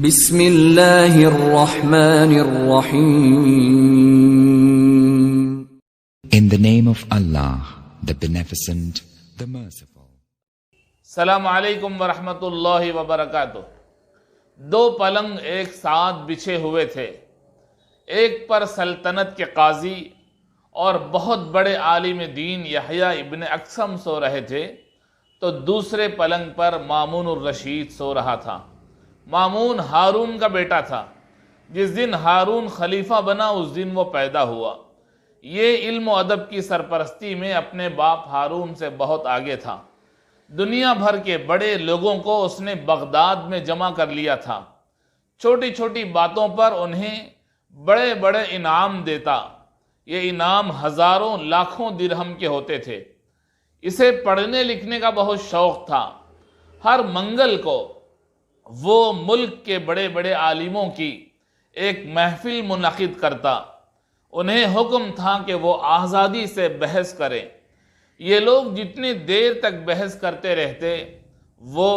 بسم اللہ الرحمن الرحیم. In the name of Allah, the Beneficent, the Merciful. السلام علیکم ورحمۃ اللہ وبرکاتہ. دو پلنگ ایک ساتھ بچھے ہوئے تھے. ایک پر سلطنت کے قاضی اور بہت بڑے عالم دین یحییٰ ابن اقسم سو رہے تھے تو دوسرے پلنگ پر مامون الرشید سو رہا تھا. مامون ہارون کا بیٹا تھا. جس دن ہارون خلیفہ بنا اس دن وہ پیدا ہوا. یہ علم و ادب کی سرپرستی میں اپنے باپ ہارون سے بہت آگے تھا. دنیا بھر کے بڑے لوگوں کو اس نے بغداد میں جمع کر لیا تھا. چھوٹی چھوٹی باتوں پر انہیں بڑے بڑے انعام دیتا. یہ انعام ہزاروں لاکھوں درہم کے ہوتے تھے. اسے پڑھنے لکھنے کا بہت شوق تھا. ہر منگل کو وہ ملک کے بڑے بڑے عالموں کی ایک محفل منعقد کرتا. انہیں حکم تھا کہ وہ آزادی سے بحث کریں. یہ لوگ جتنی دیر تک بحث کرتے رہتے وہ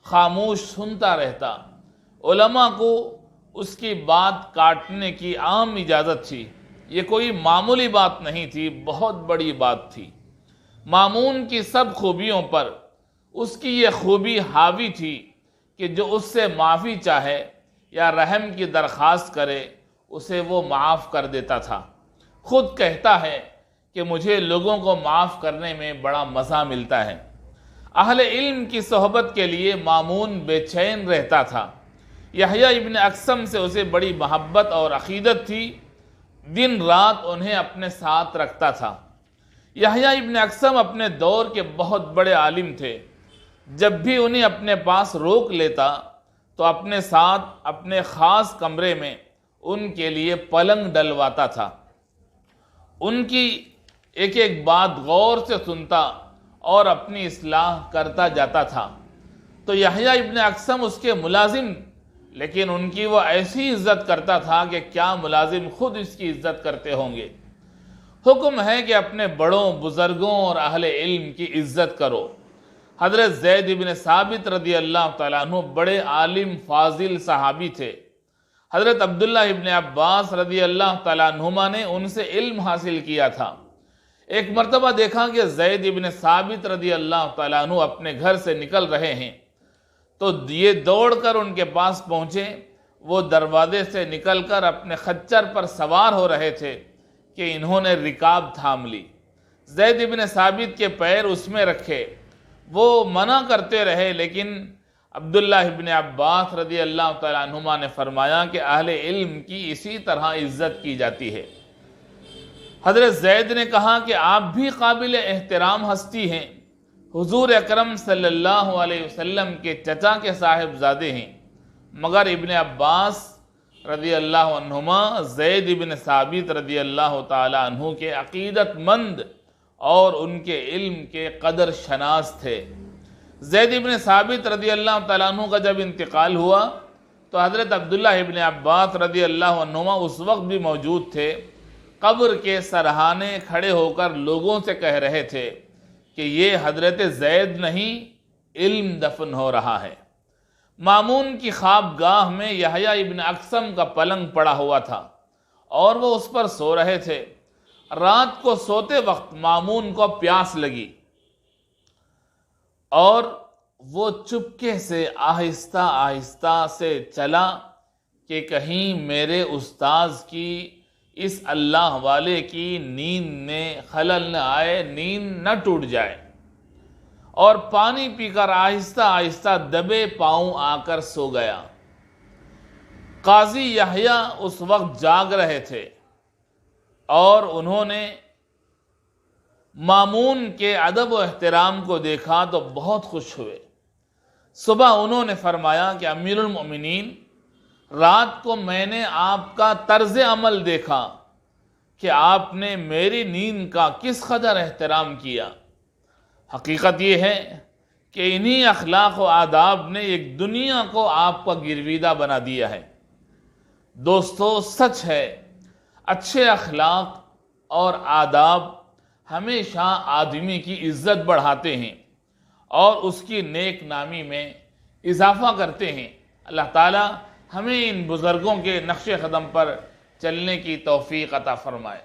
خاموش سنتا رہتا. علماء کو اس کی بات کاٹنے کی عام اجازت تھی. یہ کوئی معمولی بات نہیں تھی، بہت بڑی بات تھی. مامون کی سب خوبیوں پر اس کی یہ خوبی حاوی تھی کہ جو اس سے معافی چاہے یا رحم کی درخواست کرے اسے وہ معاف کر دیتا تھا. خود کہتا ہے کہ مجھے لوگوں کو معاف کرنے میں بڑا مزہ ملتا ہے. اہل علم کی صحبت کے لیے مامون بے چین رہتا تھا. یحییٰ ابن اقسم سے اسے بڑی محبت اور عقیدت تھی. دن رات انہیں اپنے ساتھ رکھتا تھا. یحییٰ ابن اقسم اپنے دور کے بہت بڑے عالم تھے. جب بھی انہیں اپنے پاس روک لیتا تو اپنے ساتھ اپنے خاص کمرے میں ان کے لیے پلنگ ڈلواتا تھا. ان کی ایک ایک بات غور سے سنتا اور اپنی اصلاح کرتا جاتا تھا. تو یحییٰ ابن اقسم اس کے ملازم، لیکن ان کی وہ ایسی عزت کرتا تھا کہ کیا ملازم خود اس کی عزت کرتے ہوں گے. حکم ہے کہ اپنے بڑوں بزرگوں اور اہل علم کی عزت کرو. حضرت زید بن ثابت رضی اللہ تعالیٰ عنہ بڑے عالم فاضل صحابی تھے. حضرت عبداللہ ابن عباس رضی اللہ تعالیٰ عنہما نے ان سے علم حاصل کیا تھا. ایک مرتبہ دیکھا کہ زید بن ثابت رضی اللہ تعالیٰ عنہ اپنے گھر سے نکل رہے ہیں تو یہ دوڑ کر ان کے پاس پہنچے. وہ دروازے سے نکل کر اپنے خچر پر سوار ہو رہے تھے کہ انہوں نے رکاب تھام لی. زید بن ثابت کے پیر اس میں رکھے. وہ منع کرتے رہے لیکن عبداللہ ابن عباس رضی اللہ تعالیٰ عنہما نے فرمایا کہ اہل علم کی اسی طرح عزت کی جاتی ہے. حضرت زید نے کہا کہ آپ بھی قابل احترام ہستی ہیں. حضور اکرم صلی اللہ علیہ وسلم کے چچا کے صاحبزادے ہیں. مگر ابن عباس رضی اللہ عنہما زید ابن ثابت رضی اللہ تعالیٰ عنہ کے عقیدت مند اور ان کے علم کے قدر شناس تھے. زید ابن ثابت رضی اللہ تعالیٰ عنہ کا جب انتقال ہوا تو حضرت عبداللہ ابن عباس رضی اللہ عنہما اس وقت بھی موجود تھے. قبر کے سرہانے کھڑے ہو کر لوگوں سے کہہ رہے تھے کہ یہ حضرت زید نہیں، علم دفن ہو رہا ہے. مامون کی خوابگاہ میں یحییٰ ابن اقسم کا پلنگ پڑا ہوا تھا اور وہ اس پر سو رہے تھے. رات کو سوتے وقت مامون کو پیاس لگی اور وہ چپکے سے آہستہ آہستہ سے چلا کہ کہیں میرے استاذ کی اس اللہ والے کی نیند میں خلل نہ آئے، نیند نہ ٹوٹ جائے. اور پانی پی کر آہستہ آہستہ دبے پاؤں آ کر سو گیا. قاضی یحییٰ اس وقت جاگ رہے تھے اور انہوں نے مامون کے ادب و احترام کو دیکھا تو بہت خوش ہوئے. صبح انہوں نے فرمایا کہ امیر المؤمنین، رات کو میں نے آپ کا طرز عمل دیکھا کہ آپ نے میری نیند کا کس قدر احترام کیا. حقیقت یہ ہے کہ انہی اخلاق و آداب نے ایک دنیا کو آپ کا گرویدہ بنا دیا ہے. دوستو، سچ ہے اچھے اخلاق اور آداب ہمیشہ آدمی کی عزت بڑھاتے ہیں اور اس کی نیک نامی میں اضافہ کرتے ہیں. اللہ تعالی ہمیں ان بزرگوں کے نقش قدم پر چلنے کی توفیق عطا فرمائے۔